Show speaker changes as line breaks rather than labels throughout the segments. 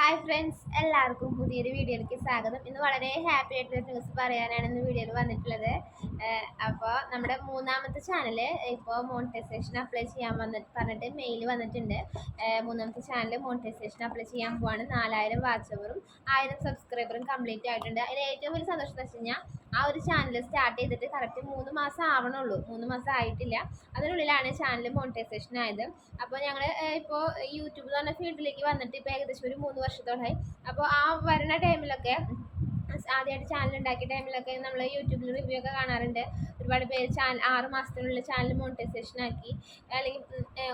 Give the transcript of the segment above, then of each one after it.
Hi friends, എല്ലാവർക്കും പുതിയൊരു വീഡിയോയിലേക്ക് സ്വാഗതം. ഇന്ന് വളരെ ഹാപ്പി ആയിട്ടുള്ള ന്യൂസ് പറയാനാണ് ഇന്ന് വീഡിയോയിൽ വന്നിട്ടുള്ളത്. അപ്പോൾ നമ്മുടെ മൂന്നാമത്തെ ചാനൽ ഇപ്പോൾ മോണിറ്റൈസേഷൻ അപ്ലൈ ചെയ്യാൻ പറഞ്ഞിട്ട് മെയിൽ വന്നിട്ടുണ്ട്. മൂന്നാമത്തെ ചാനൽ മോണിറ്റൈസേഷൻ അപ്ലൈ ചെയ്യാൻ പോവാണ്. 4000 വാച്ച് അവറും 1000 സബ്സ്ക്രൈബറും കംപ്ലീറ്റ് ആയിട്ടുണ്ട്. അതിൽ ഏറ്റവും വലിയ സന്തോഷം എന്ന് വെച്ച് കഴിഞ്ഞാൽ ആ ഒരു ചാനൽ സ്റ്റാർട്ട് ചെയ്തിട്ട് കറക്റ്റ് 3 മാസം ആവണുള്ളൂ. 3 മാസം ആയിട്ടില്ല. അതിനുള്ളിലാണ് ചാനൽ മോണിറ്റൈസേഷൻ ആയത്. അപ്പോൾ ഞങ്ങൾ ഇപ്പോൾ യൂട്യൂബ് എന്ന് പറഞ്ഞ ഫീൽഡിലേക്ക് വന്നിട്ട് ഇപ്പോൾ ഏകദേശം ഒരു 3 വർഷത്തോളമായി. അപ്പോൾ ആ വരുന്ന ടൈമിലൊക്കെ ആദ്യമായിട്ട് ചാനൽ ഉണ്ടാക്കിയ ടൈമിലൊക്കെ നമ്മൾ യൂട്യൂബിൽ റിവ്യൂ ഒക്കെ കാണാറുണ്ട്. ഒരുപാട് പേര് 6 മാസത്തിനുള്ളിൽ ചാനൽ മോണിറ്റൈസേഷൻ ആക്കി, അല്ലെങ്കിൽ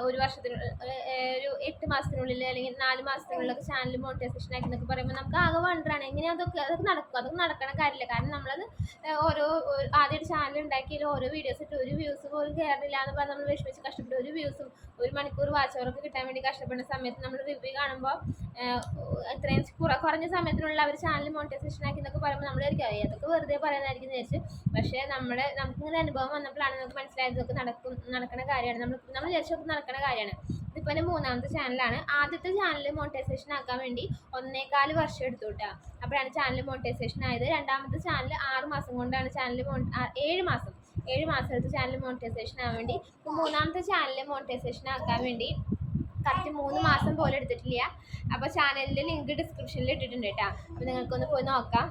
ഒരു വർഷത്തിനുള്ളിൽ, ഒരു 8 മാസത്തിനുള്ളിൽ, അല്ലെങ്കിൽ 4 മാസത്തിനുള്ളിലൊക്കെ ചാനൽ മോണിറ്റൈസേഷൻ ആക്കി എന്നൊക്കെ പറയുമ്പോൾ നമുക്ക് ആകെ വണ്ടറാണ് എങ്ങനെയാണ് അതൊക്കെ നടക്കും. അതൊക്കെ നടക്കണ കാര്യമില്ല. കാരണം നമ്മളത് ആദ്യമായിട്ട് ചാനൽ ഉണ്ടാക്കിയാൽ ഓരോ വീഡിയോസ് ഇട്ട് ഒരു വ്യൂസ് പോലും കയറില്ല എന്ന് പറഞ്ഞ് നമ്മൾ വിഷമിച്ച് കഷ്ടപ്പെട്ട് ഒരു വ്യൂസും 1 മണിക്കൂർ വാച്ച് അവർക്ക് കിട്ടാൻ വേണ്ടി കഷ്ടപ്പെടുന്ന സമയത്ത് നമ്മൾ റിവ്യൂ കാണുമ്പോൾ ഇത്രയും കുറഞ്ഞ സമയത്തിനുള്ള അവർ ചാനൽ മോണിറ്റൈസേഷൻ ആക്കി എന്നൊക്കെ പറയുമ്പോൾ നമ്മൾ വിചാരിക്കും അതൊക്കെ വെറുതെ പറയാനായിരിക്കും വിചാരിച്ചു. പക്ഷേ നമുക്കിങ്ങനെ അനുഭവം വന്നപ്പോഴാണ് നമുക്ക് മനസ്സിലായത് ഇതൊക്കെ നടക്കുന്ന കാര്യമാണ്. നമ്മൾ വിചാരിച്ചൊക്കെ നടക്കുന്ന കാര്യമാണ്. ഇതിപ്പോൾ എൻ്റെ മൂന്നാമത്തെ ചാനലാണ്. ആദ്യത്തെ ചാനൽ മോണിറ്റൈസേഷൻ ആക്കാൻ വേണ്ടി 1.25 വർഷം എടുത്തു കേട്ടോ. അപ്പോഴാണ് ചാനൽ മോണിറ്റൈസേഷൻ ആയത്. രണ്ടാമത്തെ ചാനൽ 6 മാസം കൊണ്ടാണ് 7 മാസം എടുത്ത് ചാനൽ മോണിറ്റൈസേഷൻ ആകാൻ വേണ്ടി. ഇപ്പോൾ മൂന്നാമത്തെ ചാനൽ മോണിറ്റൈസേഷൻ ആക്കാൻ വേണ്ടി കറക്റ്റ് 3 മാസം പോലും എടുത്തിട്ടില്ല. അപ്പോൾ ചാനലിൻ്റെ ലിങ്ക് ഡിസ്ക്രിപ്ഷനിൽ ഇട്ടിട്ടുണ്ട് കേട്ടോ. അപ്പോൾ നിങ്ങൾക്കൊന്ന് പോയി നോക്കാം.